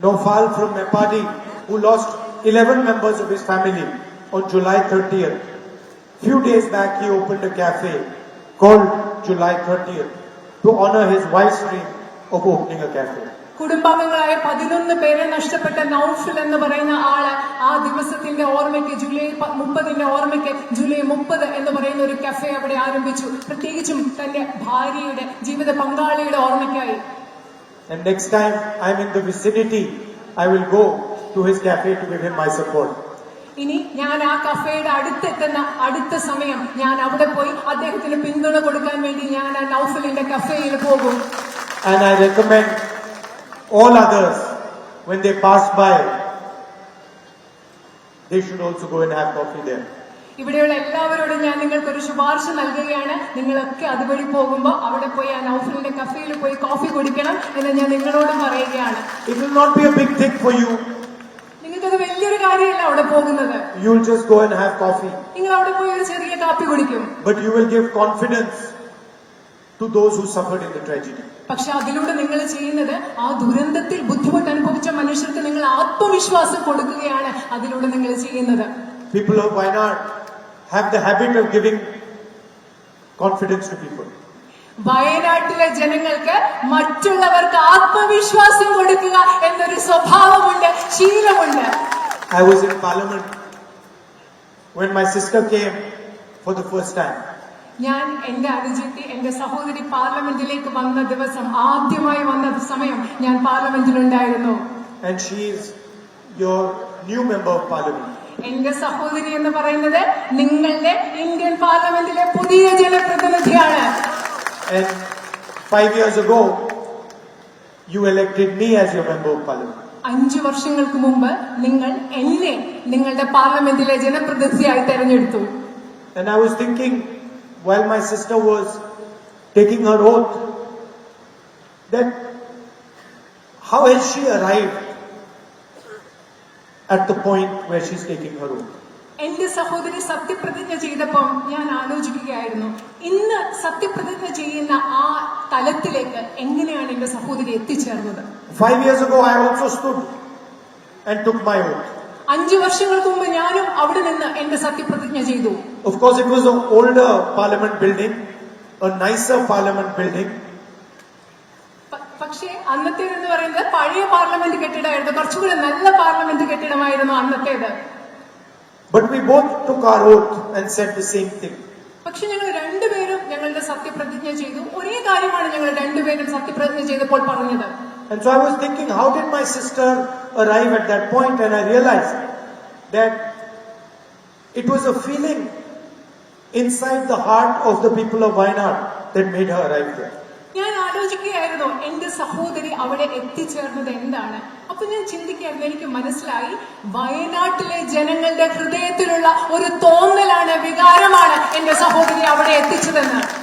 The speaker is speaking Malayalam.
Nofal from Mepadi, who lost 11 members of his family on July 30th. Few days back, he opened a cafe called July 30th to honor his wife's dream of opening a cafe. കുടുംബാംഗങ്ങളായ 11 പേരെ നഷ്ടപ്പെട്ട നൌഫൽ എന്ന് പറയുന്ന ആള് ആ ദിവസത്തിന്റെ ഓർമ്മയ്ക്ക് ജൂലൈ 30ന്റെ ഓർമ്മയ്ക്ക് ജൂലൈ 30 എന്ന് പറയുന്ന ഒരു കഫേ അവിടെ ആരംഭിച്ചു. പ്രത്യേകിച്ചും തന്റെ ഭാര്യയുടെ ജീവിത പങ്കാളിയുടെ ഓർമ്മയ്ക്കായി. And next time I'm in the vicinity, I will go to his cafe to give him my support. ഇനി ഞാൻ ആ കഫേയുടെ അടുത്തെത്തുന്ന അടുത്ത സമയം ഞാൻ അവിടെ പോയി അദ്ദേഹത്തിന് പിന്തുണ കൊടുക്കാൻ വേണ്ടി ഞാൻ ആ നൌഫലിന്റെ കഫേയിൽ പോകും. And I recommend all others, when they pass by, they should also go and have coffee there. ഇവിടെയുള്ള എല്ലാവരോടും ഞാൻ നിങ്ങൾക്ക് ഒരു ശുപാർശ നൽകുകയാണ്. നിങ്ങളൊക്കെ അതുവഴി പോകുമ്പോൾ അവിടെ പോയി ആ നൌഫലിന്റെ കഫേയിൽ പോയി കോഫി കുടിക്കണം എന്ന് ഞാൻ നിങ്ങളോട് പറയുകയാണ്. It will not be a big thing for you. നിങ്ങൾക്കത് വലിയൊരു കാര്യമല്ല അവിടെ പോകുന്നത്. You will just go and have coffee. നിങ്ങൾ അവിടെ പോയി ഒരു ചെറിയ കാപ്പി കുടിക്കും. But you will give confidence to those who suffered in the tragedy. പക്ഷെ അതിലൂടെ നിങ്ങൾ ചെയ്യുന്നത് ആ ദുരന്തത്തിൽ ബുദ്ധിമുട്ട് അനുഭവിച്ച മനുഷ്യർക്ക് നിങ്ങൾ ആത്മവിശ്വാസം കൊടുക്കുകയാണ് അതിലൂടെ നിങ്ങൾ ചെയ്യുന്നത്. People of Wayanad have the habit of giving confidence to people. വയനാട്ടിലെ ജനങ്ങൾക്ക് മറ്റുള്ളവർക്ക് ആത്മവിശ്വാസം കൊടുക്കുക എന്നൊരു സ്വഭാവമുണ്ട്, ശീലമുണ്ട്. I was in Parliament when my sister came for the first time. ഞാൻ എന്റെ അനുജത്തി എന്റെ സഹോദരി പാർലമെന്റിലേക്ക് വന്ന ദിവസം, ആദ്യമായി വന്ന സമയം ഞാൻ പാർലമെന്റിലുണ്ടായിരുന്നു. And she is your new member of Parliament. എന്റെ സഹോദരി എന്ന് പറയുന്നത് നിങ്ങളുടെ ഇന്ത്യൻ പാർലമെന്റിലെ പുതിയ ജനപ്രതിനിധിയാണ്. And 5 years ago, you elected me as your member of Parliament. 5 വർഷങ്ങൾക്ക് മുമ്പ് നിങ്ങൾ എന്നെ നിങ്ങളുടെ പാർലമെന്റിലെ ജനപ്രതിനിധിയായി തെരഞ്ഞെടുത്തു. And I was thinking, while my sister was taking her oath, that how has she arrived at the point where she's taking her oath? എന്റെ സഹോദരി സത്യപ്രതിജ്ഞ ചെയ്തപ്പോൾ ഞാൻ ആലോചിക്കുകയായിരുന്നു, ഇന്ന് സത്യപ്രതിജ്ഞ ചെയ്യുന്ന ആ തലത്തിലേക്ക് എങ്ങനെയാണ് എന്റെ സഹോദരി എത്തിച്ചേർന്നത്. 5 years ago, I also stood and took my oath. 5 വർഷങ്ങൾക്ക് മുമ്പ് ഞാനും അവിടെ നിന്ന് എന്റെ സത്യപ്രതിജ്ഞ ചെയ്തു. Of course, it was an older parliament building, a nicer parliament building. പക്ഷേ അന്നത്തേതെന്ന് പറയുന്നത് പഴയ പാർലമെന്റ് കെട്ടിടമായിരുന്നു, കുറച്ചുകൂടി നല്ല parliament കെട്ടിടമായിരുന്നു അന്നത്തേത്. But we both took our oath and said the same thing. പക്ഷെ ഞങ്ങൾ രണ്ടുപേരും ഞങ്ങളുടെ സത്യപ്രതിജ്ഞ ചെയ്തു. ഒരേ കാര്യമാണ് ഞങ്ങൾ രണ്ടുപേരും സത്യപ്രതിജ്ഞ ചെയ്തപ്പോൾ പറഞ്ഞത്. And so I was thinking, how did my sister arrive at that point? And I realized that it was a feeling inside the heart of the people of Wayanad that made her arrive there. ഞാൻ ആലോചിക്കുകയായിരുന്നു എന്റെ സഹോദരി അവിടെ എത്തിച്ചേർന്നത് എന്താണ്. അപ്പൊ ഞാൻ ചിന്തിക്കുകയായിരുന്നു, എനിക്ക് മനസ്സിലായി വയനാട്ടിലെ ജനങ്ങളുടെ ഹൃദയത്തിലുള്ള ഒരു തോന്നലാണ്, വികാരമാണ് എന്റെ സഹോദരി അവിടെ എത്തിച്ചതെന്ന്.